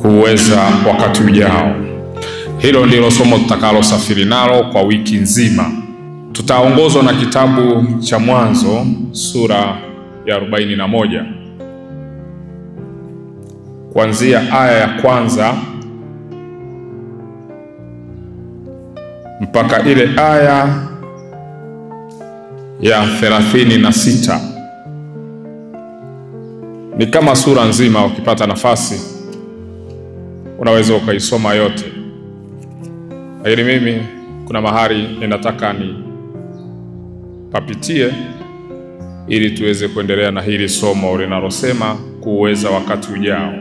kuuweza wakati ujao. Hilo ndilo somo tutakalosafiri nalo kwa wiki nzima. Tutaongozwa na kitabu cha Mwanzo sura ya 41. Kuanzia aya ya kwanza mpaka ile aya ya 36. Ni kama sura nzima. Ukipata nafasi unaweza ukaisoma yote, lakini mimi kuna mahali ninataka ni papitie ili tuweze kuendelea na hili somo linalosema kuuweza wakati ujao.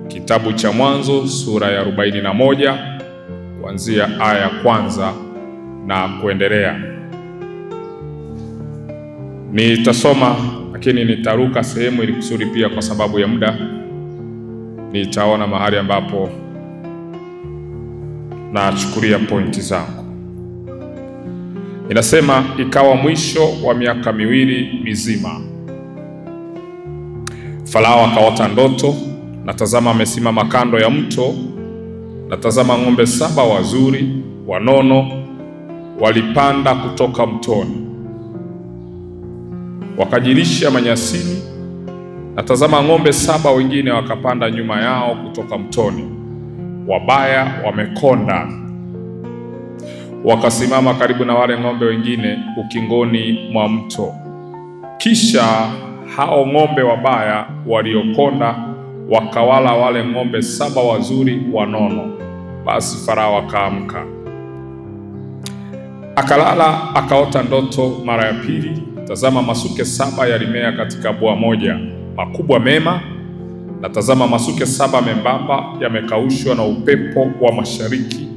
Kitabu cha Mwanzo sura ya 41 kuanzia aya ya kwanza na kuendelea. Nitasoma lakini nitaruka sehemu ili kusudi pia kwa sababu ya muda nitaona mahali ambapo nachukulia pointi zangu. Inasema, ikawa mwisho wa miaka 2 mizima, Farao akaota ndoto, na tazama amesimama kando ya mto, na tazama ng'ombe 7 wazuri wanono walipanda kutoka mtoni, wakajilisha manyasini, na tazama ng'ombe 7 wengine wakapanda nyuma yao kutoka mtoni, wabaya wamekonda, wakasimama karibu na wale ng'ombe wengine ukingoni mwa mto. Kisha hao ng'ombe wabaya waliokonda wakawala wale ng'ombe 7 wazuri wanono. Basi Farao akaamka, akalala, akaota ndoto mara ya pili. Tazama masuke 7 yalimea katika bua moja, makubwa mema, na tazama masuke 7 membamba yamekaushwa na upepo wa mashariki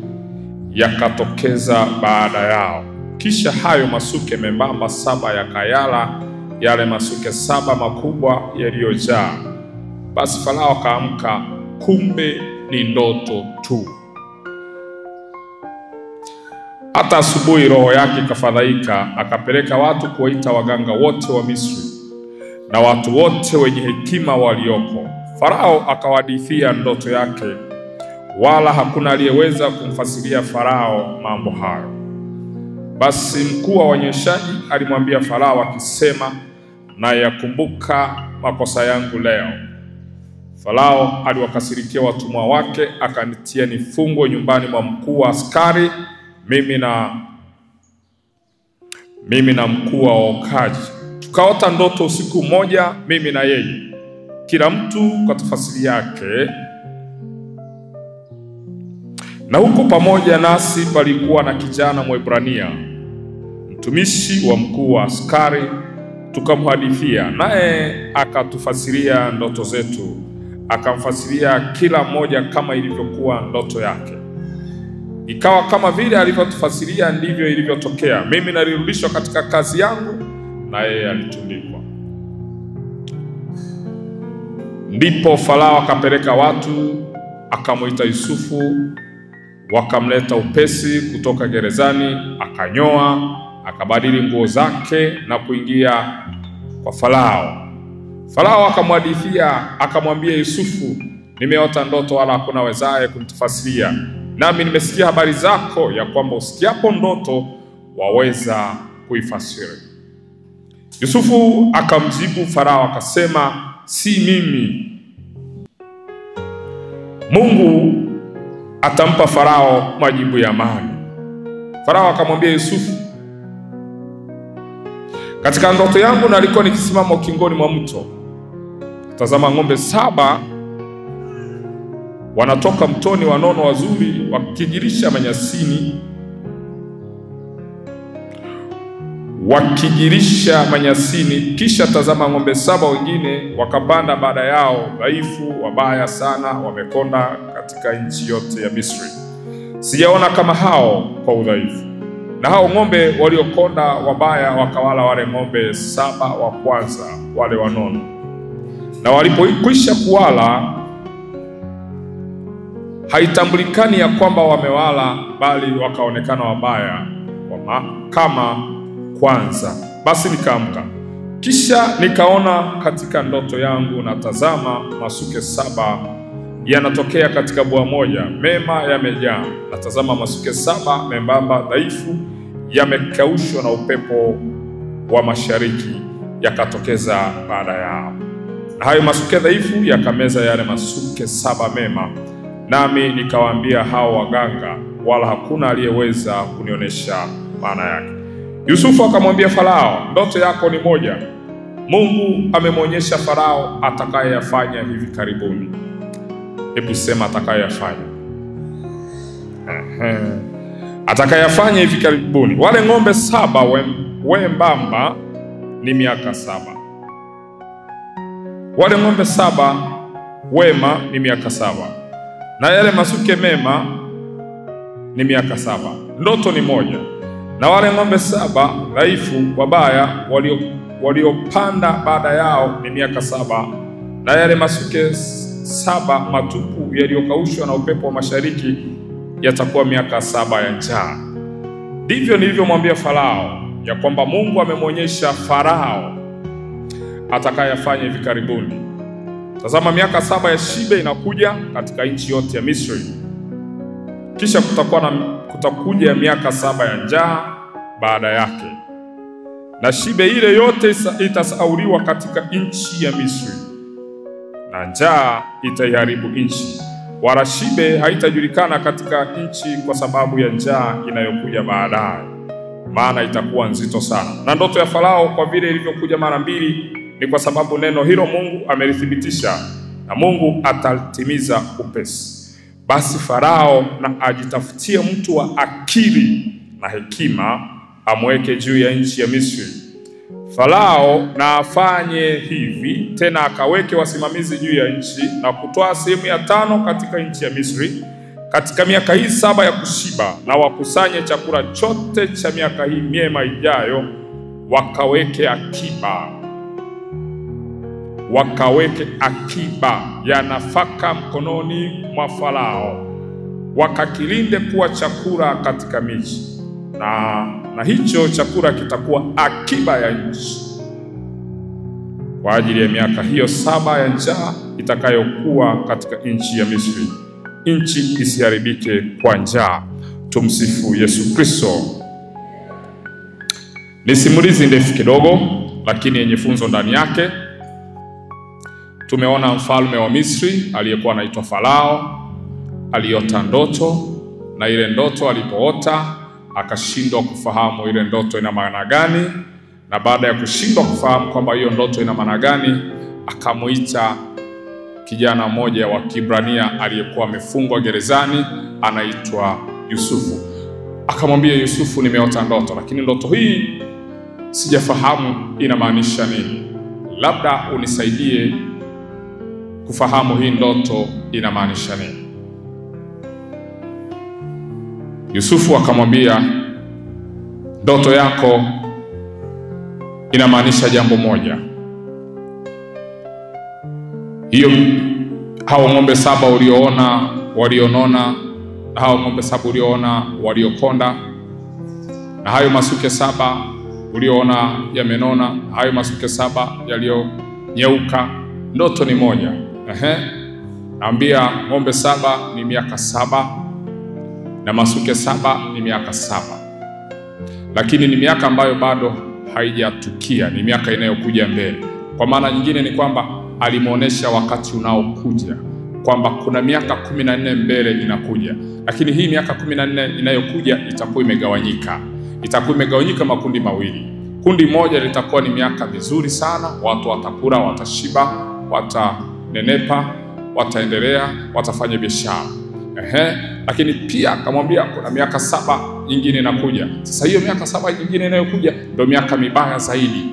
yakatokeza baada yao. Kisha hayo masuke membamba 7 yakayala yale masuke 7 makubwa yaliyojaa. Basi Farao akaamka, kumbe ni ndoto tu. Hata asubuhi roho yake ikafadhaika, akapeleka watu kuwaita waganga wote wa Misri na watu wote wenye hekima walioko. Farao akawahadithia ndoto yake, wala hakuna aliyeweza kumfasiria Farao mambo hayo. Basi mkuu wa wanyeshaji alimwambia Farao akisema, na yakumbuka makosa yangu leo. Farao aliwakasirikia watumwa wake, akanitia nifungwe nyumbani mwa mkuu wa askari, mimi na mkuu wa waokaji. Tukaota ndoto usiku mmoja, mimi na yeye, kila mtu kwa tafsiri yake. Na huko pamoja nasi palikuwa na kijana Mwebrania, mtumishi wa mkuu wa askari. Tukamhadithia, naye akatufasiria ndoto zetu, akamfasiria kila mmoja kama ilivyokuwa ndoto yake. Ikawa kama vile alivyotufasiria ndivyo ilivyotokea. Mimi nalirudishwa katika kazi yangu, na yeye alitundikwa. Ndipo Farao akapeleka watu, akamwita Yusufu, wakamleta upesi kutoka gerezani. Akanyoa, akabadili nguo zake na kuingia kwa Farao. Farao akamhadithia, akamwambia Yusufu, nimeota ndoto wala hakuna wezaye kunitafasiria, nami nimesikia habari zako ya kwamba usikiapo ndoto waweza kuifasiri. Yusufu akamjibu Farao akasema, si mimi. Mungu atampa Farao majibu ya amani. Farao akamwambia Yusufu, katika ndoto yangu nalikuwa nikisimama ukingoni mwa mto, tazama ng'ombe 7 wanatoka mtoni, wanono wazuri, wakijilisha manyasini. Kisha tazama ng'ombe 7 wengine wakapanda baada yao, dhaifu, wabaya sana, wamekonda katika nchi yote ya Misri. Sijaona kama hao kwa udhaifu. Na hao ng'ombe waliokonda wabaya wakawala wale ng'ombe 7 wa kwanza, wale wanono. Na walipokwisha kuwala, haitambulikani ya kwamba wamewala, bali wakaonekana wabaya kama kwanza. Basi nikaamka, kisha nikaona katika ndoto yangu, na tazama masuke 7 yanatokea katika bua moja, mema yamejaa. Na tazama, masuke 7 membamba dhaifu yamekaushwa na upepo wa mashariki yakatokeza baada yao. Na hayo masuke dhaifu yakameza yale masuke 7 mema. Nami nikawaambia hao waganga, wala hakuna aliyeweza kunionyesha maana yake. Yusufu akamwambia Farao, ndoto yako ni moja. Mungu amemwonyesha Farao atakayeyafanya hivi karibuni. Hebu sema atakayeyafanya. Atakayeyafanya hivi karibuni. Wale ng'ombe 7 wembamba ni miaka 7. Wale ng'ombe 7 wema ni miaka 7. Na yale masuke mema ni miaka 7. Ndoto ni moja. Na wale ng'ombe 7 dhaifu wabaya waliopanda baada yao ni miaka 7. Na yale masuke 7 matupu yaliyokaushwa na upepo wa mashariki yatakuwa miaka 7 ya njaa. Ndivyo nilivyomwambia Farao, ya kwamba Mungu amemwonyesha Farao atakayefanya hivi karibuni. Tazama, miaka 7 ya shibe inakuja katika nchi yote ya Misri. Kisha kutakuja miaka 7 ya njaa baada yake. Na shibe ile yote itasauliwa katika nchi ya Misri. Na njaa itaiharibu nchi. Wala shibe haitajulikana katika nchi kwa sababu ya njaa inayokuja baadaye, maana itakuwa nzito sana. Na ndoto ya Farao kwa vile ilivyokuja mara 2 ni kwa sababu neno hilo Mungu amelithibitisha, na Mungu atalitimiza upesi. Basi Farao na ajitafutie mtu wa akili na hekima, amweke juu ya nchi ya Misri. Farao na afanye hivi tena, akaweke wasimamizi juu ya nchi, na kutoa sehemu ya 5 katika nchi ya Misri katika miaka hii 7 ya kushiba, na wakusanye chakula chote cha miaka hii miema ijayo, wakaweke akiba ya nafaka mkononi mwa Farao, wakakilinde kuwa chakula katika miji, na hicho chakula kitakuwa akiba ya nchi kwa ajili ya miaka hiyo 7 ya njaa itakayokuwa katika nchi ya Misri, nchi isiharibike kwa njaa. Tumsifu Yesu Kristo. Ni simulizi ndefu kidogo, lakini yenye funzo ndani yake. Tumeona mfalme wa Misri aliyekuwa anaitwa Farao aliota ndoto, na ile ndoto alipoota akashindwa kufahamu ile ndoto ina maana gani, na baada ya kushindwa kufahamu kwamba hiyo ndoto ina maana gani, akamuita kijana mmoja wa Kiebrania aliyekuwa amefungwa gerezani, anaitwa Yusufu. Akamwambia Yusufu, nimeota ndoto, lakini ndoto hii sijafahamu inamaanisha nini. Labda unisaidie kufahamu hii ndoto inamaanisha nini. Yusufu akamwambia, ndoto yako inamaanisha jambo moja. Hiyo hao ng'ombe 7 walionona, hao ng'ombe 7 ulioona waliokonda, na hayo masuke 7 ulioona yamenona, hayo masuke 7 yaliyonyeuka, ndoto ni moja. Naambia ng'ombe 7 ni miaka 7 na masuke 7 ni miaka 7. Lakini ni miaka ambayo bado haijatukia, ni miaka inayokuja mbele. Kwa maana nyingine ni kwamba alimuonesha wakati unaokuja, kwamba kuna miaka 14 mbele inakuja. Lakini hii miaka 14 inayokuja itakuwa imegawanyika. Itakuwa imegawanyika makundi mawili. Kundi moja litakuwa ni miaka mizuri sana, watu watakula, watashiba, watanenepa, wataendelea, watafanya biashara. Lakini pia akamwambia kuna miaka 7 nyingine inakuja. Sasa hiyo miaka 7 nyingine inayokuja ndio miaka mibaya zaidi.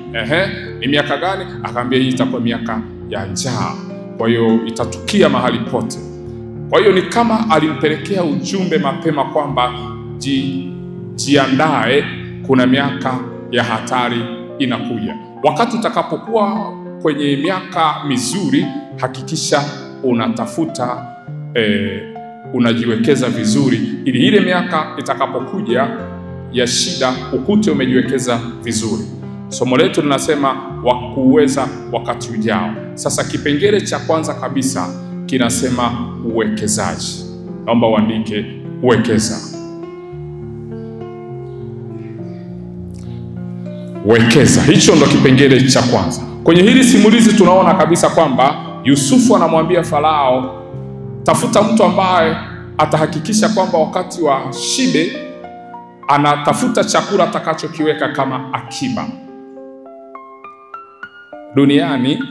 Ni miaka gani? Akamwambia hii itakuwa miaka ya njaa. Kwa hiyo itatukia mahali pote. Kwa hiyo ni kama alimpelekea ujumbe mapema kwamba jiandae, kuna miaka ya hatari inakuja. Wakati utakapokuwa kwenye miaka mizuri, hakikisha unatafuta unajiwekeza vizuri, ili ile miaka itakapokuja ya shida ukute umejiwekeza vizuri. Somo letu linasema wakuweza wakati ujao. Sasa kipengele cha kwanza kabisa kinasema uwekezaji. Naomba uandike uwekeza. Wekeza, hicho ndo kipengele cha kwanza. Kwenye hili simulizi tunaona kabisa kwamba Yusufu anamwambia Farao, tafuta mtu ambaye atahakikisha kwamba wakati wa shibe anatafuta chakula atakachokiweka kama akiba. Duniani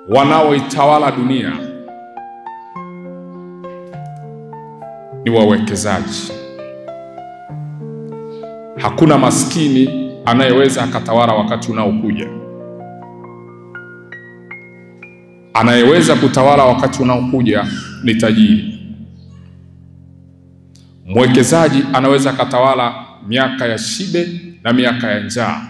wanaoitawala dunia ni wawekezaji. Hakuna maskini anayeweza akatawala wakati unaokuja. Anayeweza kutawala wakati unaokuja ni tajiri. Mwekezaji anaweza akatawala miaka ya shibe na miaka ya njaa.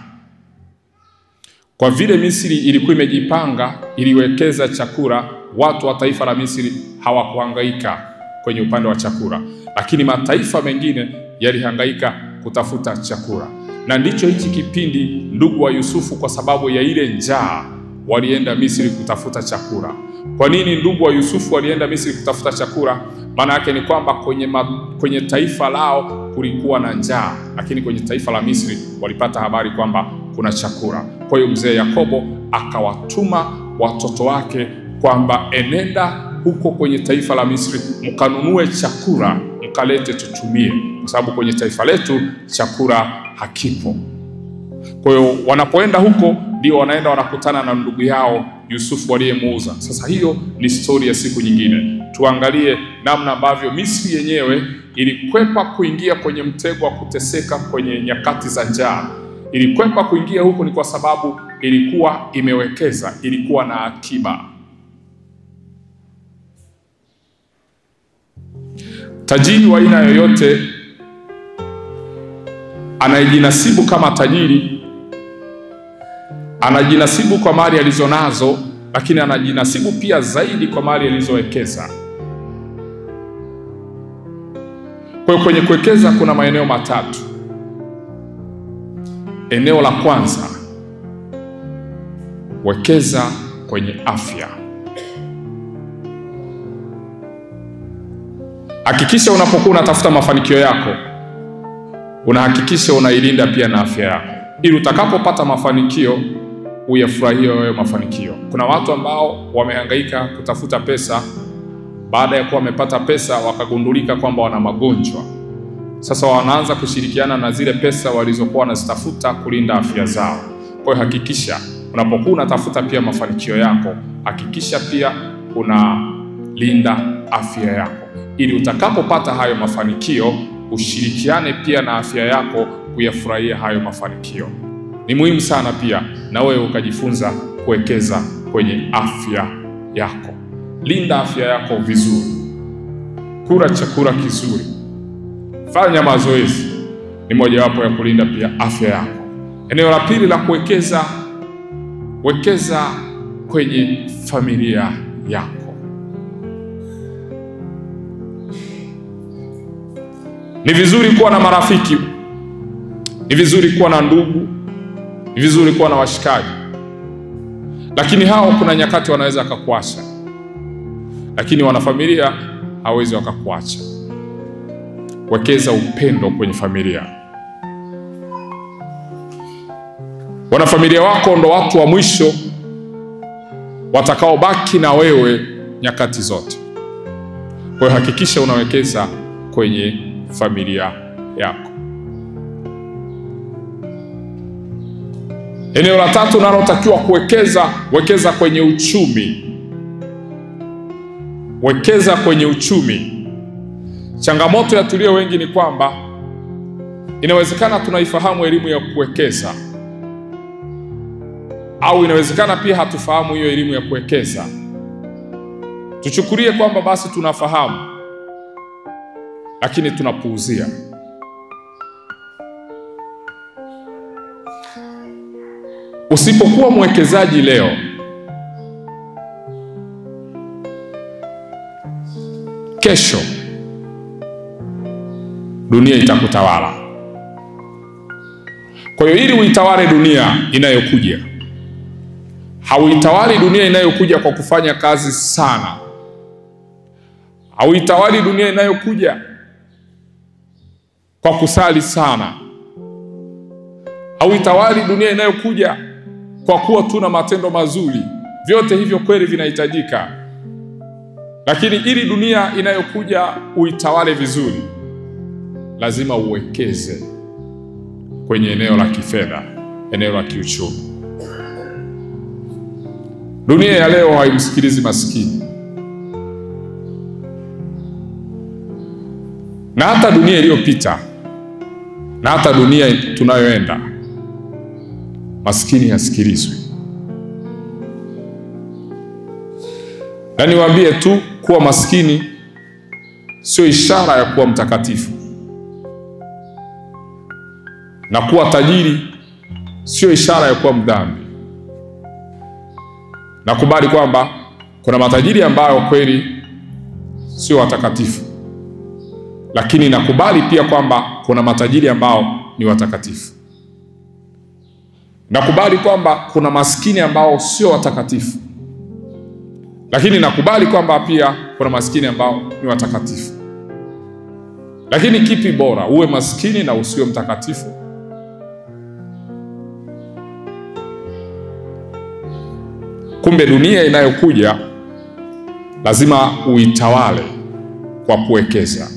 Kwa vile Misri ilikuwa imejipanga, iliwekeza chakula, watu wa taifa la Misri hawakuhangaika kwenye upande wa chakula, lakini mataifa mengine yalihangaika kutafuta chakula. Na ndicho hichi kipindi ndugu wa Yusufu, kwa sababu ya ile njaa, walienda Misri kutafuta chakula. Kwa nini ndugu wa Yusufu walienda Misri kutafuta chakula? Maana yake ni kwamba kwenye taifa lao kulikuwa na njaa, lakini kwenye taifa la Misri walipata habari kwamba kuna chakula. Kwa hiyo mzee Yakobo akawatuma watoto wake kwamba enenda huko kwenye taifa la Misri mkanunue chakula mkalete tutumie, kwa sababu kwenye taifa letu chakula hakipo. Kwa hiyo wanapoenda huko ndio wanaenda wanakutana na ndugu yao Yusufu aliyemuuza. Sasa hiyo ni story ya siku nyingine. Tuangalie namna ambavyo Misri yenyewe ilikwepa kuingia kwenye mtego wa kuteseka kwenye nyakati za njaa. Ilikwepa kuingia huko ni kwa sababu ilikuwa imewekeza, ilikuwa na akiba. Tajiri wa aina yoyote anayejinasibu kama tajiri, anajinasibu kwa mali alizonazo, lakini anajinasibu pia zaidi kwa mali alizowekeza. Kwa hiyo kwenye kuwekeza kuna maeneo matatu. Eneo la kwanza, wekeza kwenye afya. Hakikisha unapokuwa unatafuta mafanikio yako, unahakikisha unailinda pia na afya yako, ili utakapopata mafanikio uyafurahie wewe mafanikio. Kuna watu ambao wamehangaika kutafuta pesa, baada ya kuwa wamepata pesa wakagundulika kwamba wana magonjwa. Sasa wanaanza kushirikiana na zile pesa walizokuwa wanazitafuta kulinda afya zao. Kwa hiyo hakikisha unapokuwa unatafuta pia mafanikio yako, hakikisha pia unalinda afya yako, ili utakapopata hayo mafanikio ushirikiane pia na afya yako kuyafurahia hayo mafanikio. Ni muhimu sana pia na wewe ukajifunza kuwekeza kwenye afya yako. Linda afya yako vizuri. Kula chakula kizuri. Fanya mazoezi. Ni mojawapo ya kulinda pia afya yako. Eneo la pili la kuwekeza, wekeza kwenye familia yako. Ni vizuri kuwa na marafiki. Ni vizuri kuwa na ndugu. Ni vizuri kuwa na washikaji. Lakini hao kuna nyakati wanaweza wakakuacha. Lakini wanafamilia hawezi wakakuacha. Wekeza upendo kwenye familia. Wanafamilia wako ndo watu wa mwisho watakaobaki na wewe nyakati zote. Kwa hiyo hakikisha unawekeza kwenye familia yako. Eneo la tatu unalotakiwa kuwekeza, wekeza kwenye uchumi. Wekeza kwenye uchumi. Changamoto ya tulio wengi ni kwamba inawezekana tunaifahamu elimu ya kuwekeza, au inawezekana pia hatufahamu hiyo elimu ya kuwekeza. Tuchukulie kwamba basi tunafahamu, lakini tunapuuzia. Usipokuwa mwekezaji leo, kesho dunia itakutawala. Kwa hiyo ili uitawale dunia inayokuja, hauitawali dunia inayokuja kwa kufanya kazi sana. Hauitawali dunia inayokuja kwa kusali sana. Hauitawali dunia inayokuja kwa kuwa tuna matendo mazuri. Vyote hivyo kweli vinahitajika. Lakini ili dunia inayokuja uitawale vizuri, lazima uwekeze kwenye eneo la kifedha, eneo la kiuchumi. Dunia ya leo haimsikilizi maskini. Na hata dunia iliyopita, na hata dunia tunayoenda, maskini hasikilizwi. Na niwaambie tu kuwa maskini sio ishara ya kuwa mtakatifu. Na kuwa tajiri sio ishara ya kuwa mdhambi. Nakubali kwamba kuna matajiri ambao kweli sio watakatifu. Lakini nakubali pia kwamba kuna matajiri ambao ni watakatifu. Nakubali kwamba kuna maskini ambao sio watakatifu. Lakini nakubali kwamba pia kuna maskini ambao ni watakatifu. Lakini kipi bora, uwe maskini na usiwe mtakatifu? Kumbe dunia inayokuja lazima uitawale kwa kuwekeza.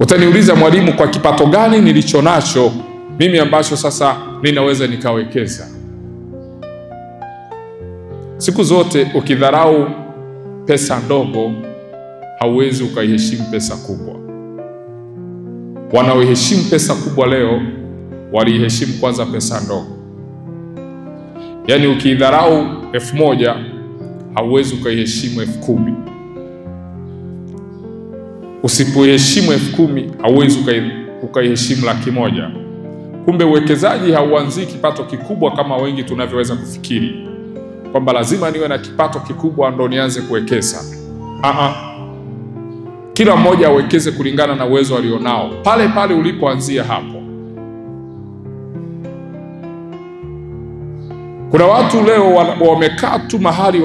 Utaniuliza, mwalimu, kwa kipato gani nilicho nacho mimi ambacho sasa ninaweza nikawekeza? Siku zote ukidharau pesa ndogo, hauwezi ukaiheshimu pesa kubwa. Wanaoheshimu pesa kubwa leo waliheshimu kwanza pesa ndogo. Yaani ukidharau 1,000 hauwezi ukaiheshimu 10,000. Usipoheshimu 10,000 hauwezi ukaiheshimu 100,000. Kumbe uwekezaji hauanzi kipato kikubwa kama wengi tunavyoweza kufikiri, kwamba lazima niwe na kipato kikubwa ndo nianze kuwekeza. Kila mmoja awekeze kulingana na uwezo alionao, pale pale ulipoanzia hapo. Kuna watu leo wamekaa tu mahali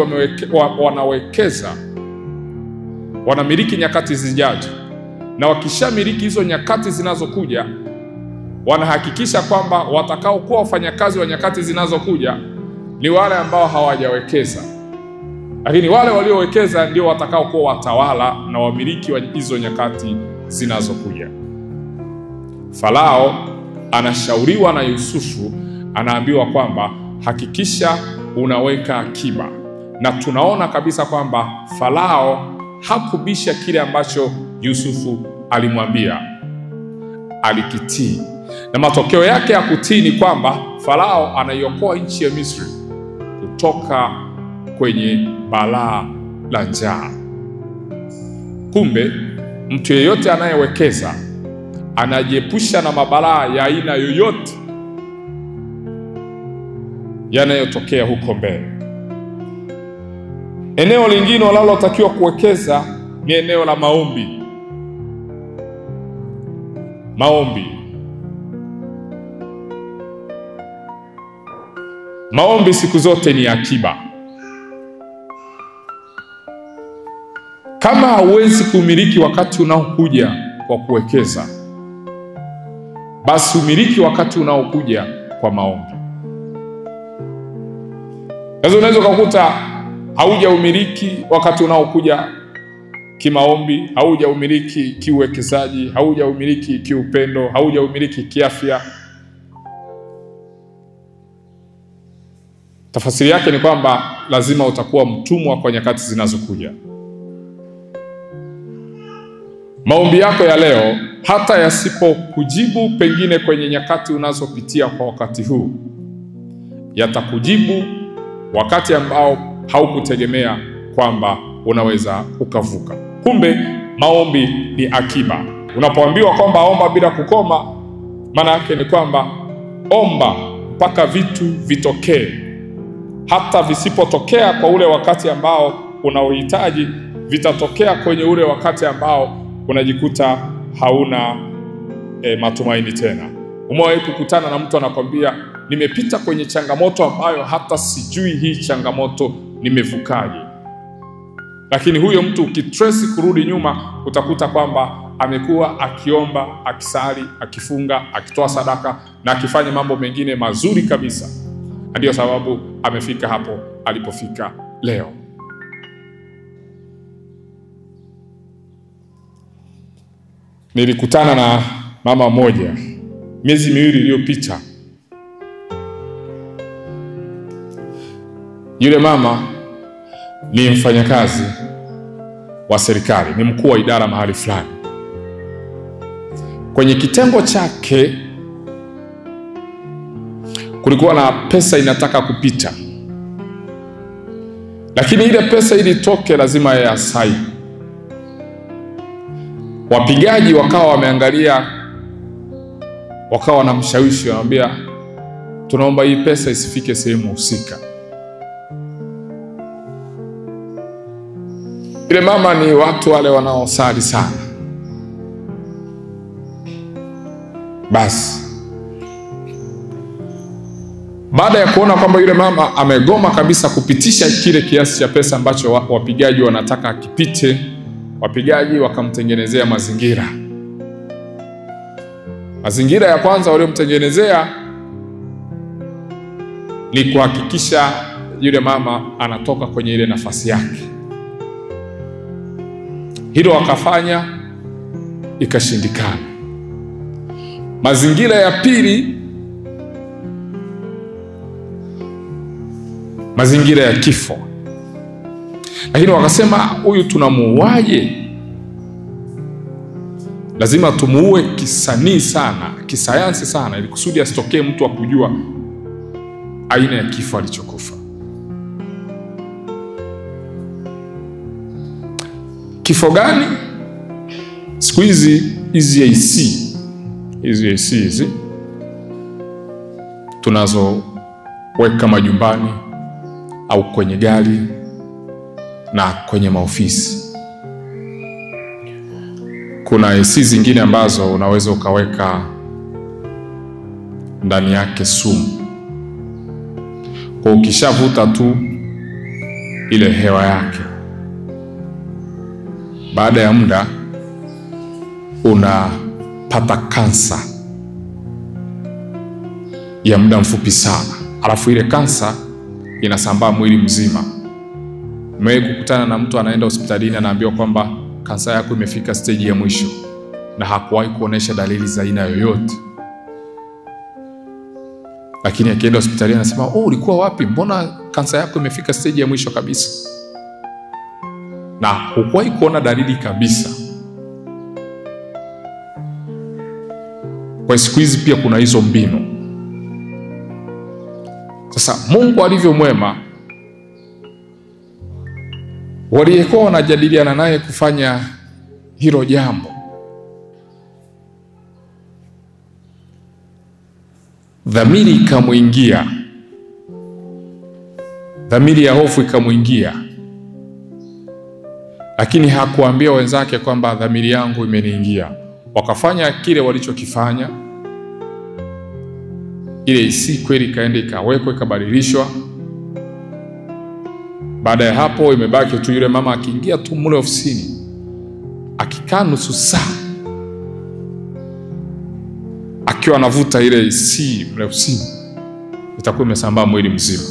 wanawekeza, wanamiliki nyakati zijazo, na wakishamiliki hizo nyakati zinazokuja, wanahakikisha kwamba watakao kuwa wafanyakazi wa nyakati zinazokuja ni wale ambao hawajawekeza. Lakini wale waliowekeza ndio watakao kuwa watawala na wamiliki wa hizo nyakati zinazokuja. Farao anashauriwa na Yusufu, anaambiwa kwamba hakikisha unaweka akiba. Na tunaona kabisa kwamba Farao hakubisha kile ambacho Yusufu alimwambia, alikitii. Na matokeo yake ya kutii ni kwamba Farao anaiokoa nchi ya Misri kutoka kwenye balaa la njaa. Kumbe mtu yeyote anayewekeza anajiepusha na mabalaa ya aina yoyote yanayotokea huko mbele. Eneo lingine wanalotakiwa kuwekeza ni eneo la maombi. Maombi siku zote ni akiba. Kama hauwezi kumiliki wakati unaokuja kwa kuwekeza, basi umiliki wakati unaokuja kwa maombi. Unaweza kukuta haujaumiliki wakati unaokuja kimaombi, haujaumiliki kiuwekezaji, haujaumiliki kiupendo, haujaumiliki kiafya. Tafasiri yake ni kwamba lazima utakuwa mtumwa kwa nyakati zinazokuja. Maombi yako ya leo hata yasipokujibu pengine kwenye nyakati unazopitia kwa wakati huu, yatakujibu wakati ambao haukutegemea kwamba unaweza ukavuka. Kumbe maombi ni akiba. Unapoambiwa kwamba omba bila kukoma, maana yake ni kwamba omba mpaka vitu vitokee. Hata visipotokea kwa ule wakati ambao unaohitaji, vitatokea kwenye ule wakati ambao unajikuta hauna matumaini tena. Umewahi kukutana na mtu anakwambia, nimepita kwenye changamoto ambayo hata sijui hii changamoto nimevukaje? Lakini huyo mtu ukitrace kurudi nyuma, utakuta kwamba amekuwa akiomba, akisali, akifunga, akitoa sadaka na akifanya mambo mengine mazuri kabisa. Ndio sababu amefika hapo alipofika leo. Nilikutana na mama mmoja miezi miwili iliyopita. Yule mama ni mfanyakazi wa serikali, ni mkuu wa idara mahali fulani. Kwenye kitengo chake kulikuwa na pesa inataka kupita, lakini ile pesa ili toke lazima ya saini. Wapigaji wakawa wameangalia, wakawa wanamshawishi, wanamwambia tunaomba hii pesa isifike sehemu husika. Ile mama ni watu wale wanaosali sana. Basi baada ya kuona kwamba yule mama amegoma kabisa kupitisha kile kiasi cha pesa ambacho wapigaji wanataka kipite, wapigaji wakamtengenezea mazingira. Mazingira ya kwanza waliomtengenezea ni kuhakikisha yule mama anatoka kwenye ile nafasi yake. Hilo wakafanya, ikashindikana. Mazingira ya pili, mazingira ya kifo. Lakini wakasema huyu tunamuuaje? Lazima tumuue kisanii sana, kisayansi sana, ili kusudi asitokee mtu akujua aina ya kifo alichokufa. Kifo gani? Siku hizi hizi AC tunazoweka majumbani au kwenye gari na kwenye maofisi. Kuna AC zingine ambazo unaweza ukaweka ndani yake sumu. Kwa ukishavuta tu ile hewa yake, baada ya muda unapata kansa ya muda mfupi sana. Alafu ile kansa inasambaa mwili mzima. Mmewahi kukutana na mtu anaenda hospitalini anaambiwa kwamba kansa yako imefika stage ya mwisho na hakuwahi kuonesha dalili za aina yoyote, lakini akienda hospitalini anasema ulikuwa wapi? Mbona kansa yako imefika stage ya mwisho kabisa? Na hukuwahi kuona dalili kabisa. Kwa siku hizi pia kuna hizo mbinu. Sasa Mungu alivyo mwema, waliyekuwa wanajadiliana naye kufanya hilo jambo, dhamiri ikamuingia, dhamiri ya hofu ikamuingia. Lakini hakuambia wenzake kwamba dhamiri yangu imeniingia. Wakafanya kile walichokifanya. Ile isi kweli kaenda ikawekwa, ikabadilishwa. Baada ya hapo imebaki tu yule mama akiingia tu mule ofisini, akikaa nusu saa akiwa anavuta ile isi mule ofisini, itakuwa imesambaa mwili mzima.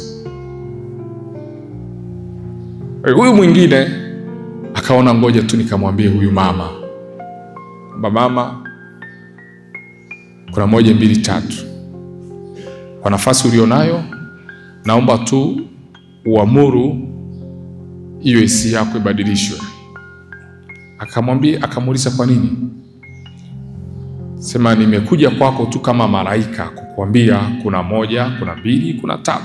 Huyu mwingine akaona ngoja tu nikamwambie huyu mama, mama, kuna 1, 2, 3. Kwa nafasi ulionayo naomba tu uamuru hiyo isi yako ibadilishwe. Akamwambia, akamuuliza kwa nini? Sema nimekuja kwako tu kama malaika kukuambia kuna 1, kuna 2, kuna 3.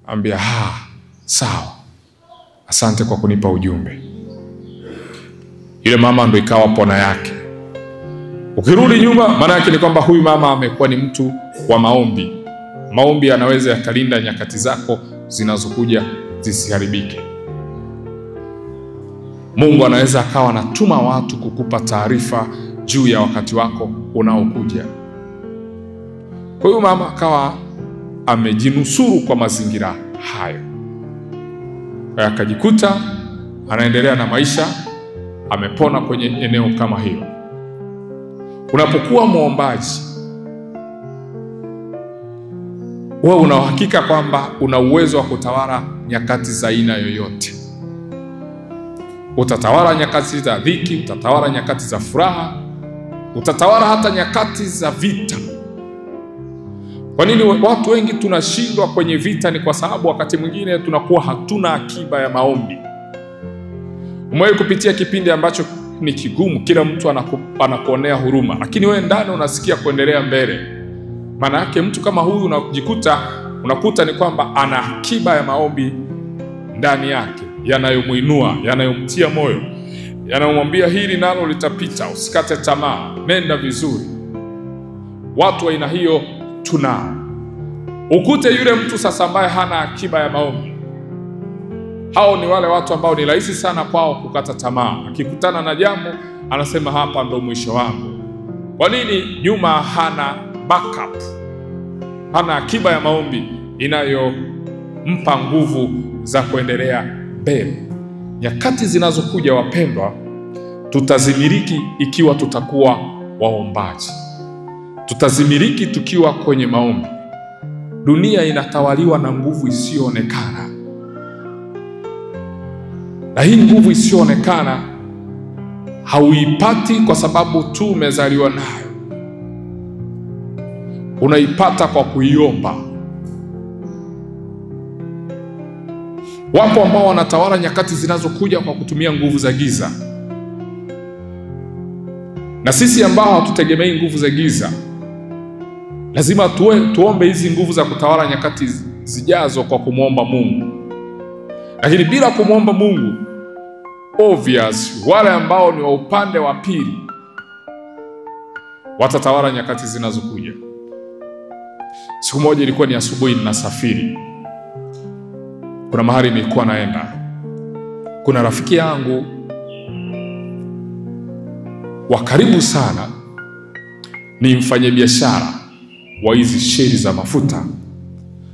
Ambia sawa. Asante kwa kunipa ujumbe. Ile mama ndo ikawa pona yake. Ukirudi nyuma, maana yake ni kwamba huyu mama amekuwa ni mtu wa maombi. Maombi yanaweza yakalinda nyakati zako zinazokuja zisiharibike. Mungu anaweza akawa anatuma watu kukupa taarifa juu ya wakati wako unaokuja. Kwa hiyo mama akawa amejinusuru kwa mazingira hayo. akajikuta anaendelea na maisha, amepona kwenye eneo kama hilo. Unapokuwa muombaji, wewe una uhakika kwamba una uwezo wa kutawala nyakati za aina yoyote. Utatawala nyakati za dhiki, utatawala nyakati za furaha, utatawala hata nyakati za vita. Kwa nini watu wengi tunashindwa kwenye vita? Ni kwa sababu wakati mwingine tunakuwa hatuna akiba ya maombi. Umewahi kupitia kipindi ambacho ni kigumu, kila mtu anakuonea huruma, lakini wewe ndani unasikia kuendelea mbele? Maana yake mtu kama huyu unakuta ni kwamba ana akiba ya maombi ndani yake, yanayomuinua, yanayomtia moyo, yanayomwambia hili nalo litapita, usikate tamaa, nenda vizuri. Watu wa aina hiyo tunao. Ukute yule mtu sasa ambaye hana akiba ya maombi, hao ni wale watu ambao ni rahisi sana kwao kukata tamaa. Akikutana na jambo anasema hapa ndo mwisho wangu. Kwa nini? Nyuma hana backup, hana akiba ya maombi inayompa nguvu za kuendelea mbele. Nyakati zinazokuja wapendwa, tutazimiliki ikiwa tutakuwa waombaji. Tutazimiliki tukiwa kwenye maombi. Dunia inatawaliwa na nguvu isiyoonekana, na hii nguvu isiyoonekana hauipati kwa sababu tu umezaliwa nayo. Unaipata kwa kuiomba. Wapo ambao wanatawala nyakati zinazokuja kwa kutumia nguvu za giza, na sisi ambao hatutegemei nguvu za giza lazima tuombe hizi nguvu za kutawala nyakati zijazo kwa kumwomba Mungu. Lakini bila kumwomba Mungu, obvious, wale ambao ni wa upande wa pili watatawala nyakati zinazokuja. Siku moja ilikuwa ni asubuhi, ninasafiri. Kuna mahali nilikuwa naenda. Kuna rafiki yangu wa karibu sana, ni mfanyabiashara wa hizi sheli za mafuta.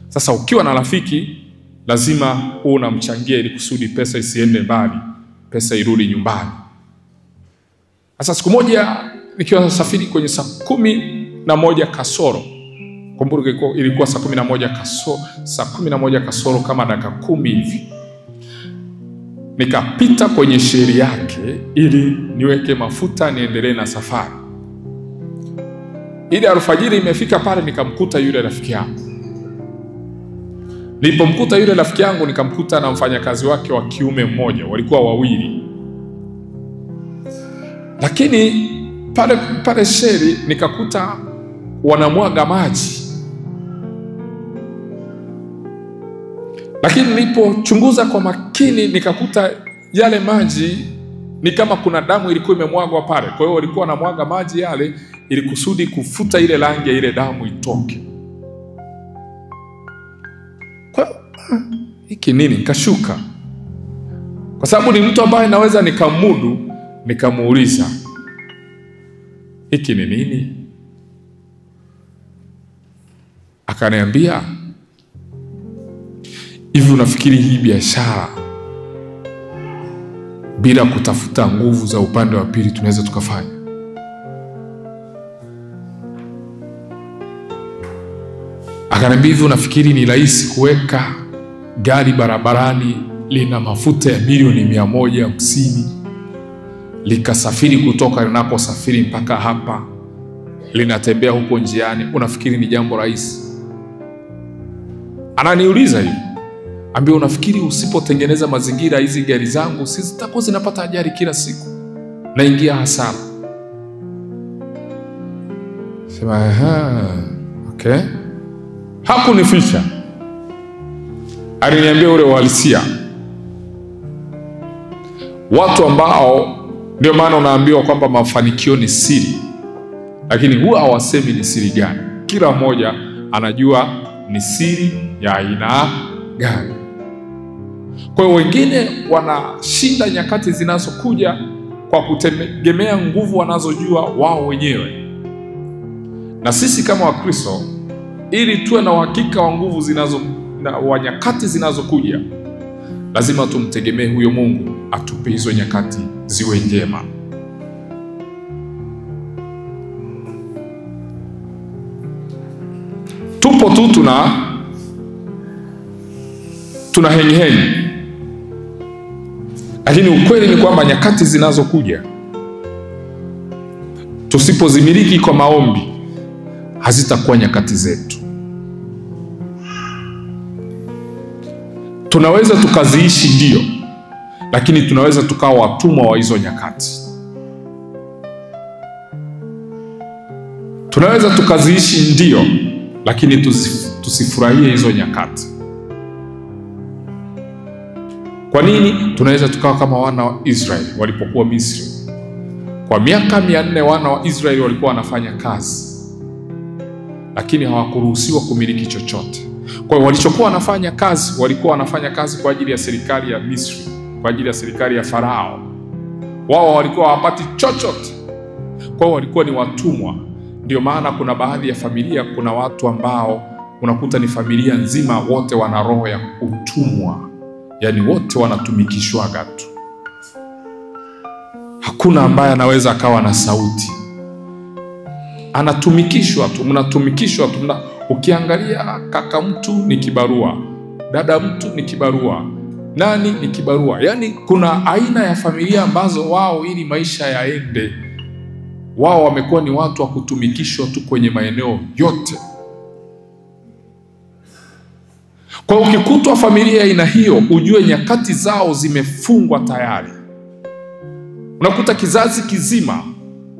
Sasa ukiwa na rafiki lazima unamchangia ili kusudi pesa isiende mbali, pesa irudi nyumbani. Sasa siku moja nikiwa nasafiri kwenye saa 11 kasoro, kumbuka ilikuwa saa 11 kasoro kama dakika 10 hivi, nikapita kwenye sheli yake ili niweke mafuta niendelee na safari. Ile alfajiri imefika pale, nikamkuta yule rafiki yangu. Nilipomkuta yule rafiki yangu, nikamkuta na mfanyakazi wake wa kiume mmoja, walikuwa wawili. Lakini pale sheli nikakuta wanamwaga maji. Lakini nilipochunguza kwa makini nikakuta yale maji ni kama kuna damu ilikuwa imemwagwa pale. Kwa hiyo walikuwa wanamwaga maji yale ili kusudi kufuta ile rangi ya ile damu itoke. Kwa hiki nini? Nikashuka. Kwa sababu ni mtu ambaye naweza nikamudu, nikamuuliza, hiki ni nini? Akaniambia, hivi unafikiri hii biashara bila kutafuta nguvu za upande wa pili tunaweza tukafanya? Akaniambia, hivi unafikiri ni rahisi kuweka gari barabarani lina mafuta ya milioni 150 likasafiri kutoka linakosafiri mpaka hapa, linatembea huko njiani, unafikiri ni jambo rahisi? Ananiuliza hivi. Ambia, unafikiri usipotengeneza mazingira hizi gari zangu sisi zitakuwa zinapata ajali kila siku, naingia hasara? Sema okay. Hakunificha, aliniambia ule uhalisia. Watu ambao, ndio maana unaambiwa kwamba mafanikio ni siri, lakini huwa hawasemi ni siri gani. Kila mmoja anajua ni siri ya aina gani. Kwa hiyo wengine wanashinda nyakati zinazokuja kwa kutegemea nguvu wanazojua wao wenyewe. Na sisi kama Wakristo, ili tuwe na uhakika wa nguvu wa nyakati zinazokuja, lazima tumtegemee huyo Mungu atupe hizo nyakati ziwe njema. Tupo tu tuna henyi, lakini ukweli ni kwamba nyakati zinazokuja tusipozimiliki kwa maombi hazitakuwa nyakati zetu. Tunaweza tukaziishi ndio, lakini tunaweza tukawa watumwa wa hizo nyakati. Tunaweza tukaziishi ndio, lakini tusifurahie hizo nyakati. Kwa nini? Tunaweza tukawa kama wana wa Israeli walipokuwa Misri. Kwa miaka 400 wana wa Israeli walikuwa wanafanya kazi, lakini hawakuruhusiwa kumiliki chochote. Kwa hiyo walichokuwa wanafanya kazi, walikuwa wanafanya kazi kwa ajili ya serikali ya Misri, kwa ajili ya serikali ya Farao. Wao walikuwa hawapati chochote. Kwa hiyo walikuwa ni watumwa. Ndio maana kuna baadhi ya familia, kuna watu ambao unakuta ni familia nzima wote wana roho ya utumwa. Yaani wote wanatumikishwaga tu. Hakuna ambaye anaweza akawa na sauti. Anatumikishwa tu, mnatumikishwa tu. Ukiangalia kaka mtu ni kibarua, dada mtu ni kibarua, nani ni kibarua. Yaani kuna aina ya familia ambazo wao ili maisha yaende, wao wamekuwa ni watu wa kutumikishwa tu kwenye maeneo yote. Kwa ukikutwa familia ina hiyo, ujue nyakati zao zimefungwa tayari. Unakuta kizazi kizima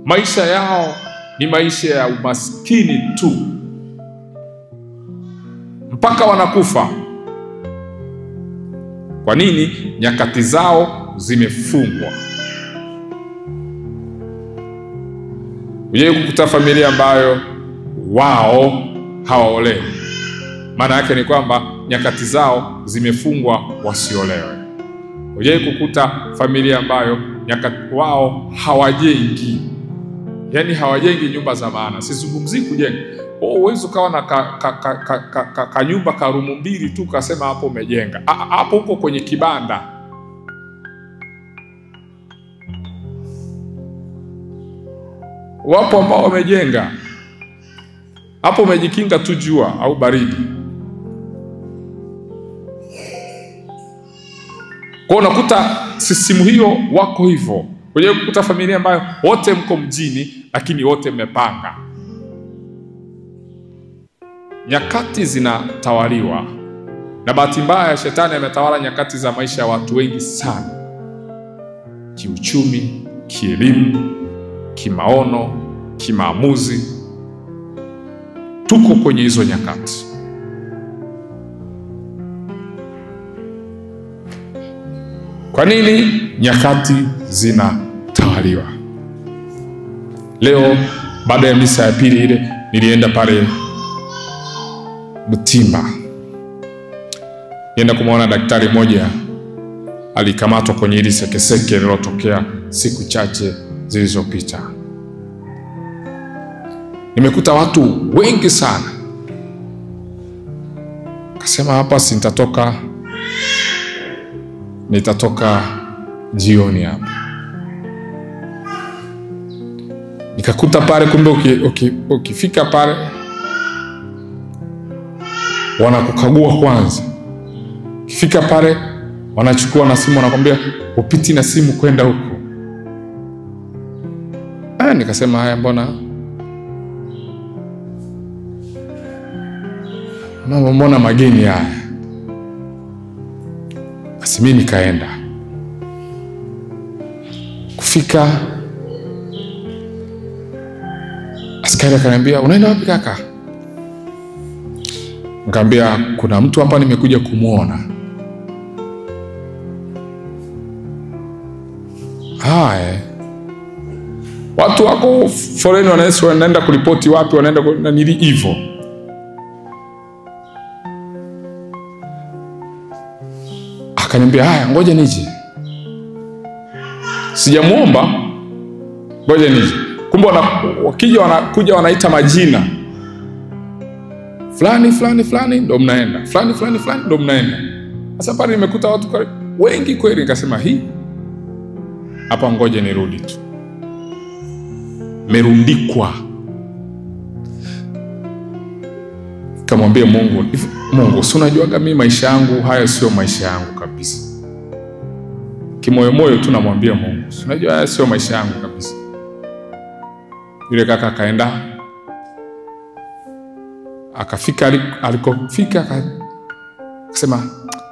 maisha yao ni maisha ya umaskini tu mpaka wanakufa. Kwa nini? Nyakati zao zimefungwa. Uje kukuta familia ambayo wao hawaolewi, maana yake ni kwamba nyakati zao zimefungwa wasiolewe. Uje kukuta familia ambayo wao hawajengi, yaani hawajengi nyumba za maana. Sizungumzii kujenga. Uwezo ukawa na kanyumba ka rumu 2 tu kasema hapo umejenga. Hapo uko kwenye kibanda. Wapo ambao wamejenga. Hapo umejikinga tu jua au baridi. Kwa unakuta sisimu hiyo wako hivyo. Unaweza kukuta familia ambayo wote mko mjini lakini wote mmepanga. Nyakati zinatawaliwa, na bahati mbaya shetani ametawala nyakati za maisha ya watu wengi sana. Kiuchumi, kielimu, kimaono, kimaamuzi. Tuko kwenye hizo nyakati. Kwa nini? Nyakati zinatawaliwa. Leo baada ya misa ya pili ile nilienda pale Butimba. Nienda kumwona daktari mmoja alikamatwa kwenye hili sekeseke lililotokea siku chache zilizopita. Nimekuta watu wengi sana. Kasema hapa nitatoka jioni hapa. Nikakuta pale, kumbe ukifika pale wanakukagua kwanza. Ukifika pale wanachukua na simu, wanakwambia upiti na simu kwenda huko. Nikasema haya, mbona mageni haya? Basi mimi nikaenda. Kufika askari akaniambia, unaenda wapi kaka? Nikamwambia kuna mtu hapa nimekuja kumuona. Watu wako foleni wanaenda kuripoti wapi, wanaenda na nili hivyo. Akaniambia haya, ngoja nije. Sijamuomba, ngoja nije. Kumbe wakija wanakuja wanaita majina. Fulani ndo mnaenda. Fulani ndo mnaenda. Sasa pale nimekuta watu wengi kweli. Nikasema hapa ngoje nirudi tu. Merundikwa. Kamwambia Mungu, si unajuaga mimi maisha yangu haya sio maisha yangu kabisa. Kimoyo tu namwambia Mungu, si unajua haya sio maisha yangu kabisa. Yule kaka akaenda, akafika alikofika, akasema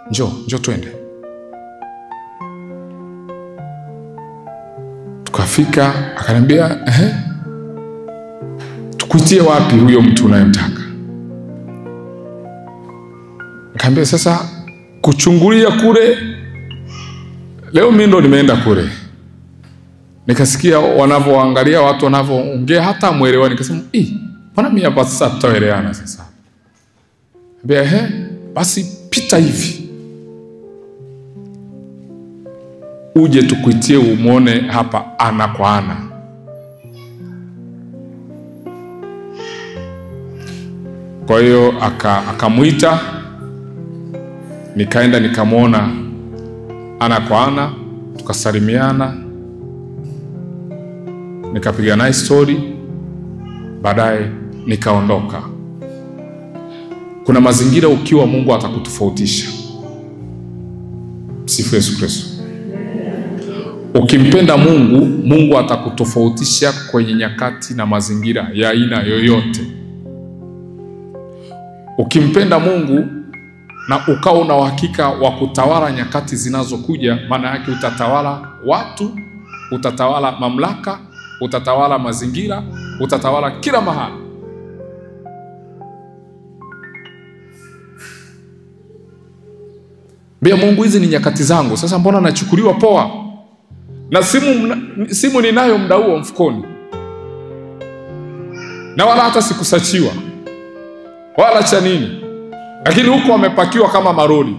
njoo twende. Tukafika, akaniambia tukuitie wapi huyo mtu unayemtaka? Nikamwambia sasa kuchungulia kule, leo mimi ndo nimeenda kule. Nikasikia wanavyoangalia watu wanavyoongea, hata muelewani. Nikasema mbona mimi hapa sasa tutaelewana sasa? Nikamwambia basi pita hivi, uje tukuitie umuone hapa ana kwa ana. Kwa hiyo akamuita, nikaenda nikamwona ana kwa ana, tukasalimiana, nikapiga naye story, baadaye nikaondoka. Kuna mazingira ukiwa Mungu atakutofautisha. Sifu Yesu Kristo. Ukimpenda Mungu, Mungu atakutofautisha kwenye nyakati na mazingira ya aina yoyote. Ukimpenda Mungu na ukao na uhakika wa kutawala nyakati zinazokuja, maana yake utatawala watu, utatawala mamlaka, utatawala mazingira, utatawala kila mahali. Mbia Mungu, hizi ni nyakati zangu, sasa mbona nachukuliwa poa? Na simu ninayo muda huo mfukoni, na wala hata sikusachiwa wala cha nini, lakini huko wamepakiwa kama maroli,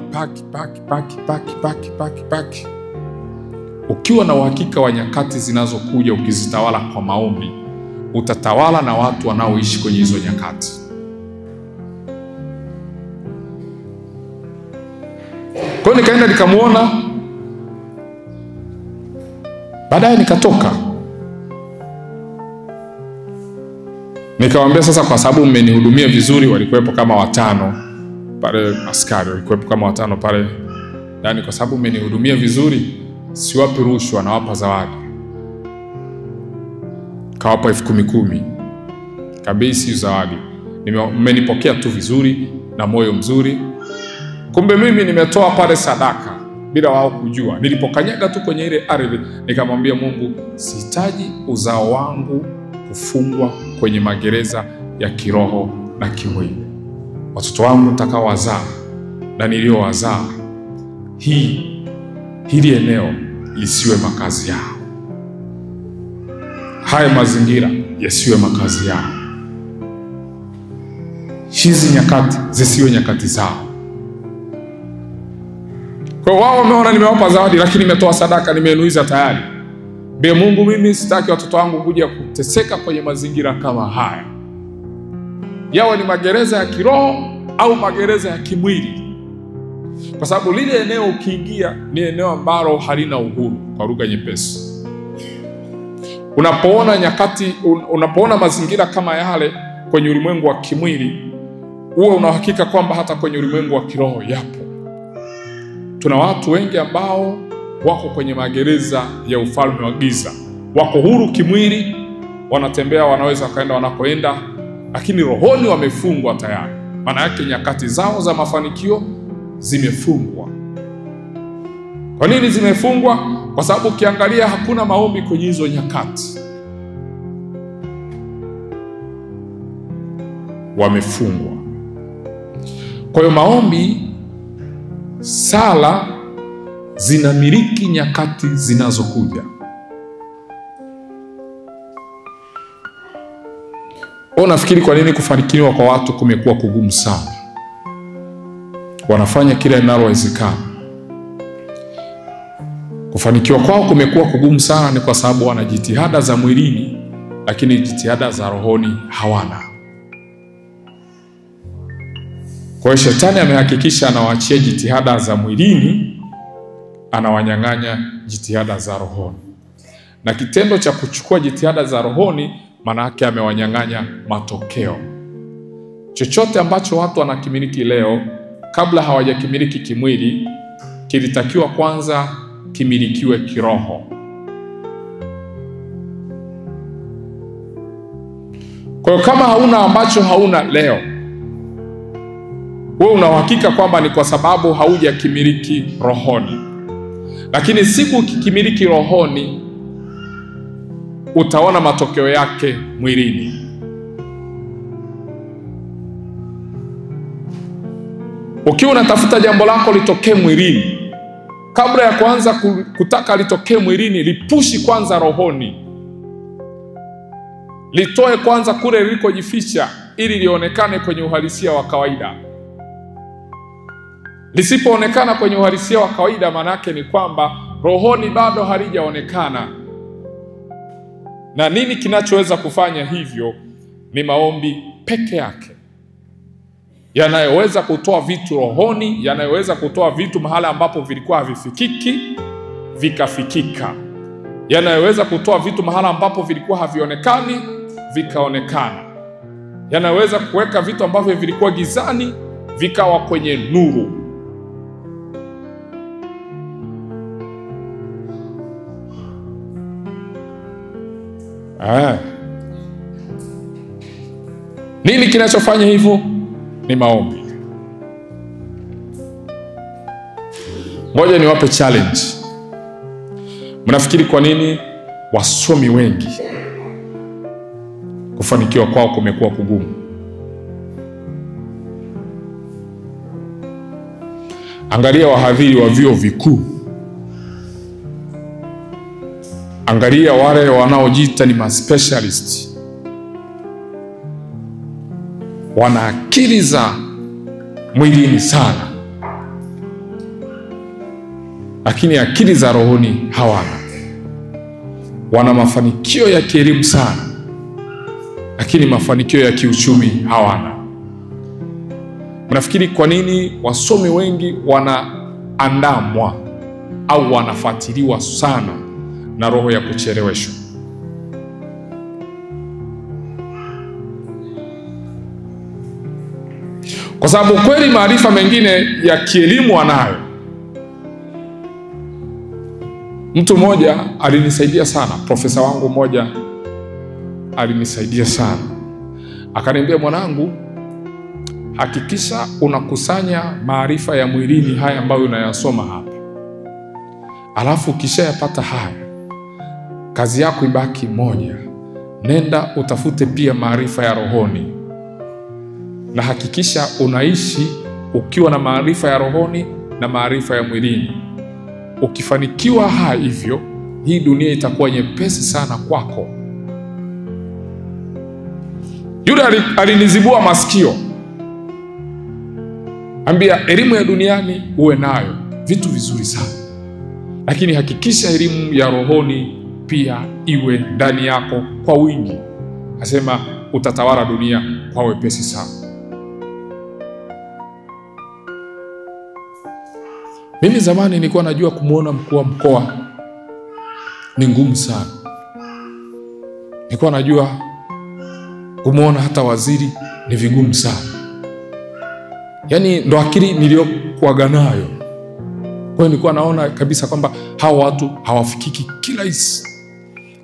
paki. Ukiwa na uhakika wa nyakati zinazokuja, ukizitawala kwa maombi, utatawala na watu wanaoishi kwenye hizo nyakati. Kwa hiyo nikaenda nikamuona, baadaye nikatoka. Nikamwambia sasa, kwa sababu mmenihudumia vizuri, walikuwepo kama 5 pale, askari walikuwepo kama 5 pale ndani, kwa sababu mmenihudumia vizuri, siwapi rushwa, nawapa zawadi. Kawapa 10,000 kabisa zawadi. Mmenipokea tu vizuri na moyo mzuri. Kumbe mimi nimetoa pale sadaka bila wao kujua. Nilipokanyaga tu kwenye ile ardhi, nikamwambia Mungu, sihitaji uzao wangu kufungwa kwenye magereza ya kiroho na kimwili. Watoto wangu nitakaowazaa na niliowazaa, hili eneo lisiwe makazi yao. Haya mazingira yasiwe makazi yao. Hizi nyakati zisiwe nyakati zao. Kwa wao wameona nimewapa zawadi, lakini nimetoa sadaka, nimeinuiza tayari. Be Mungu, mimi sitaki watoto wangu kuja kuteseka kwenye mazingira kama haya. Yawe ni magereza ya kiroho au magereza ya kimwili. Kwa sababu lile eneo ukiingia ni eneo ambalo halina uhuru, kwa lugha nyepesi. Unapoona mazingira kama yale kwenye ulimwengu wa kimwili, uwe unahakika kwamba hata kwenye ulimwengu wa kiroho yapo. Tuna watu wengi ambao wako kwenye magereza ya ufalme wa giza. Wako huru kimwili, wanatembea, wanaweza kaenda wanakoenda, lakini rohoni wamefungwa tayari. Maana yake nyakati zao za mafanikio zimefungwa. Kwa nini zimefungwa? Kwa sababu ukiangalia hakuna maombi kwenye hizo nyakati. Wamefungwa. Kwa hiyo maombi, sala zinamiliki nyakati zinazokuja. Unafikiri kwa nini kufanikiwa kwa watu kumekuwa kugumu sana? Wanafanya kila linalowezekana. Kufanikiwa kwao kumekuwa kugumu sana ni kwa sababu wana jitihada za mwilini, lakini jitihada za rohoni hawana. Kwa hiyo shetani amehakikisha anawaachia jitihada za mwilini anawanyang'anya jitihada za rohoni. Na kitendo cha kuchukua jitihada za rohoni, maana yake amewanyang'anya matokeo. Chochote ambacho watu wanakimiliki leo, kabla hawajakimiliki kimwili, kilitakiwa kwanza kimilikiwe kiroho. Kwa hiyo kama hauna ambacho hauna leo, wewe una uhakika kwamba ni kwa sababu haujakimiliki rohoni. Lakini siku ukikimiliki rohoni, utaona matokeo yake mwilini. Ukiwa unatafuta jambo lako litokee mwilini, kabla ya kuanza kutaka litokee mwilini, lipushi kwanza rohoni. Litoe kwanza kule lilikojificha ili lionekane kwenye uhalisia wa kawaida. Lisipoonekana kwenye uhalisia wa kawaida, manake ni kwamba rohoni bado halijaonekana. Na nini kinachoweza kufanya hivyo? Ni maombi peke yake, yanayoweza kutoa vitu rohoni, yanayoweza kutoa vitu mahala ambapo vilikuwa havifikiki vikafikika, yanayoweza kutoa vitu mahala ambapo vilikuwa havionekani vikaonekana, yanayoweza kuweka vitu ambavyo vilikuwa gizani vikawa kwenye nuru. Nini kinachofanya hivyo? Ni maombi. Ngoja niwape challenge. Mnafikiri kwa nini wasomi wengi kufanikiwa kwao kumekuwa kugumu? Angalia wahadhiri wa vyuo vikuu. Angalia wale wanaojiita ni ma-specialist. Wana akili za mwilini sana, lakini akili za rohoni hawana. Wana mafanikio ya kielimu sana, lakini mafanikio ya kiuchumi hawana. Mnafikiri kwa nini wasomi wengi wanaandamwa au wanafuatiliwa sana na roho ya kucheleweshwa? Kwa sababu kweli maarifa mengine ya kielimu anayo. Mtu mmoja alinisaidia sana, profesa wangu mmoja alinisaidia sana. Akaniambia, mwanangu, hakikisha unakusanya maarifa ya mwilini haya ambayo unayasoma hapa. Alafu ukishayapata haya, kazi yako ibaki moja. Nenda utafute pia maarifa ya rohoni. Na hakikisha unaishi ukiwa na maarifa ya rohoni na maarifa ya mwilini. Ukifanikiwa hivyo, hii dunia itakuwa nyepesi sana kwako. Yule alinizibua masikio. Ambia, elimu ya duniani uwe nayo, vitu vizuri sana, lakini hakikisha elimu ya rohoni pia iwe ndani yako kwa wingi. Asema utatawala dunia kwa wepesi sana. Mimi zamani nilikuwa najua kumuona mkuu wa mkoa ni ngumu sana. Nilikuwa najua kumuona hata waziri ni vigumu sana. Yaani ndo akili niliyokuwa nayo. Kwa hiyo nilikuwa naona kabisa kwamba hawa watu hawafikiki kirahisi,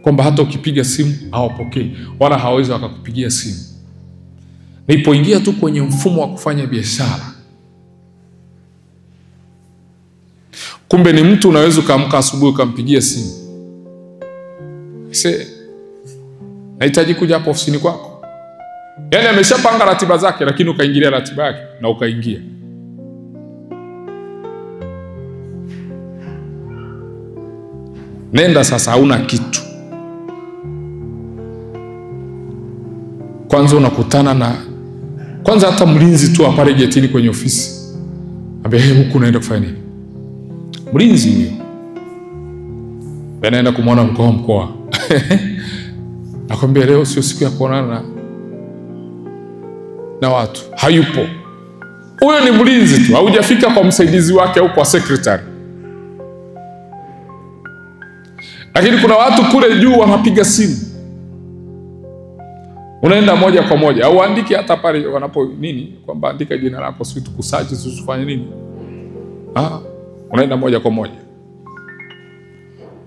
kwamba hata ukipiga simu hawapokei wala hawawezi wakakupigia simu. Nilipoingia tu kwenye mfumo wa kufanya biashara, kumbe ni mtu unaweza ukaamka asubuhi ukampigia simu, nahitaji kuja hapo ofisini kwako. Yaani ameshapanga ratiba zake, lakini ukaingilia ratiba yake na ukaingia. Nenda sasa, hauna kitu. Kwanza unakutana na hata mlinzi tu pale getini kwenye ofisi. Ambia, huku unaenda kufanya nini? Mlinzi huyo. Naenda kumwona mkuu wa mkoa. Nakwambia leo sio siku ya kuonana na watu. Hayupo. Huyo ni mlinzi tu, haujafika kwa msaidizi wake au kwa secretary. Lakini kuna watu kule juu wanapiga simu, unaenda moja kwa moja, au andiki hata pale wanapo nini kwamba andika jina lako, sisi tukusaje, sisi tufanye nini, unaenda moja kwa moja.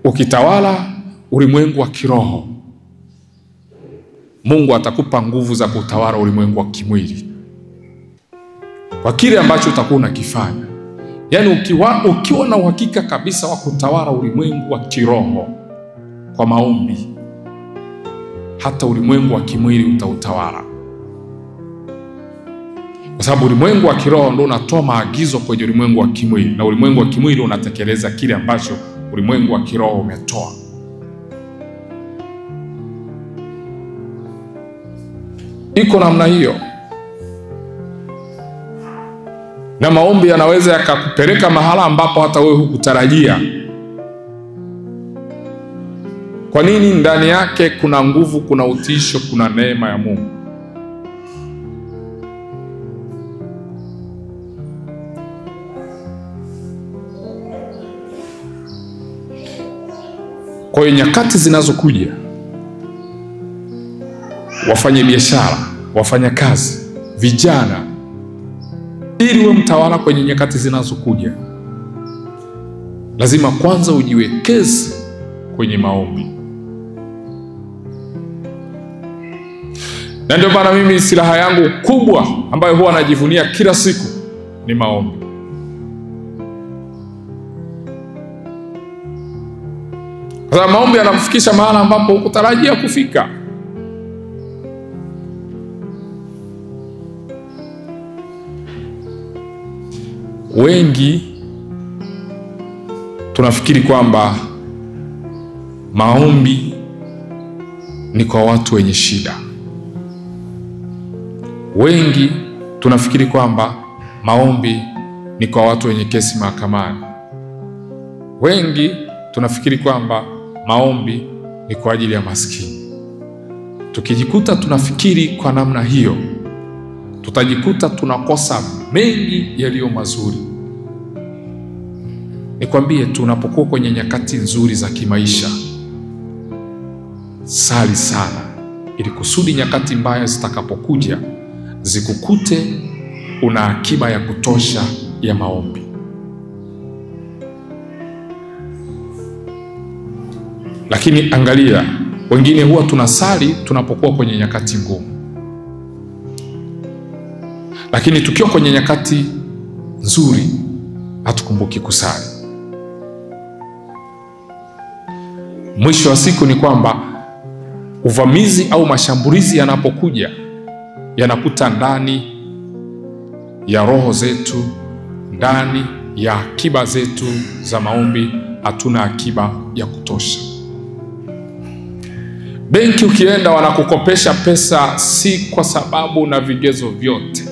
Ukitawala ulimwengu wa kiroho, Mungu atakupa nguvu za kutawala ulimwengu wa kimwili kwa kile ambacho utakuwa unakifanya. Yaani ukiwa na uhakika kabisa wa kutawala ulimwengu wa kiroho kwa maombi, hata ulimwengu wa kimwili utautawala. Kwa sababu ulimwengu wa kiroho ndio unatoa maagizo kwenye ulimwengu wa kimwili, na ulimwengu wa kimwili unatekeleza kile ambacho ulimwengu wa kiroho umetoa. Iko namna hiyo. Na maombi yanaweza yakakupeleka mahala ambapo hata wewe hukutarajia. Kwa nini? Ndani yake kuna nguvu, kuna utisho, kuna neema ya Mungu. Kwa hiyo nyakati zinazokuja, wafanye biashara, wafanya kazi, vijana, ili uwe mtawala kwenye nyakati zinazokuja, lazima kwanza ujiwekeze kwenye maombi. Na ndio maana mimi silaha yangu kubwa ambayo huwa najivunia kila siku ni maombi. Kwa sababu maombi yanakufikisha mahala ambapo hukutarajia kufika. Wengi tunafikiri kwamba maombi ni kwa watu wenye shida. Wengi tunafikiri kwamba maombi ni kwa watu wenye kesi mahakamani. Wengi tunafikiri kwamba maombi ni kwa ajili ya maskini. Tukijikuta tunafikiri kwa namna hiyo, tutajikuta tunakosa mengi yaliyo mazuri. Nikwambie, tunapokuwa kwenye nyakati nzuri za kimaisha, sali sana, ili kusudi nyakati mbaya zitakapokuja zikukute una akiba ya kutosha ya maombi. Lakini angalia, wengine huwa tunasali tunapokuwa kwenye nyakati ngumu, lakini tukiwa kwenye nyakati nzuri hatukumbuki kusali. Mwisho wa siku ni kwamba uvamizi au mashambulizi yanapokuja, yanakuta ndani ya roho zetu, ndani ya akiba zetu za maombi hatuna akiba ya kutosha. Benki ukienda wanakukopesha pesa si kwa sababu na vigezo vyote.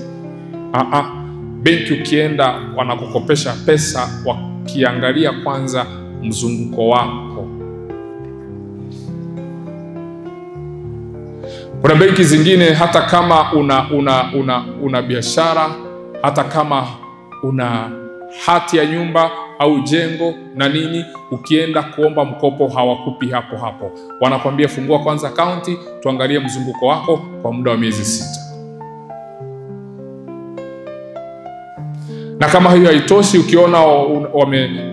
Benki ukienda wanakukopesha pesa wakiangalia kwanza mzunguko wako. Kuna benki zingine hata kama una biashara, hata kama una hati ya nyumba au jengo na nini, ukienda kuomba mkopo hawakupi hapo hapo. Wanakwambia fungua kwanza akaunti, tuangalie mzunguko wako kwa muda wa miezi 6. Na kama hiyo haitoshi, ukiona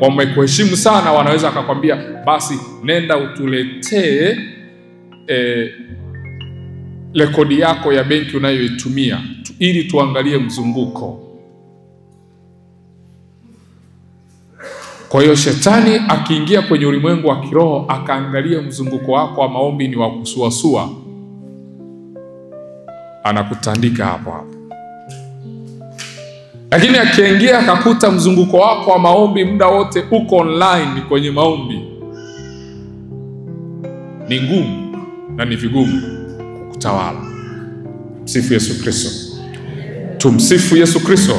wamekuheshimu sana, wanaweza akakwambia basi nenda utuletee rekodi yako ya benki unayoitumia ili tuangalie mzunguko. Kwa hiyo shetani akiingia kwenye ulimwengu wa kiroho akaangalia mzunguko wako wa maombi ni wa kusuasua, anakutandika hapo hapo. Lakini akiingia akakuta mzunguko wako wa maombi muda wote uko online kwenye maombi, ni ngumu na ni vigumu kukutawala. Msifu Yesu Kristo. Tumsifu Yesu Kristo.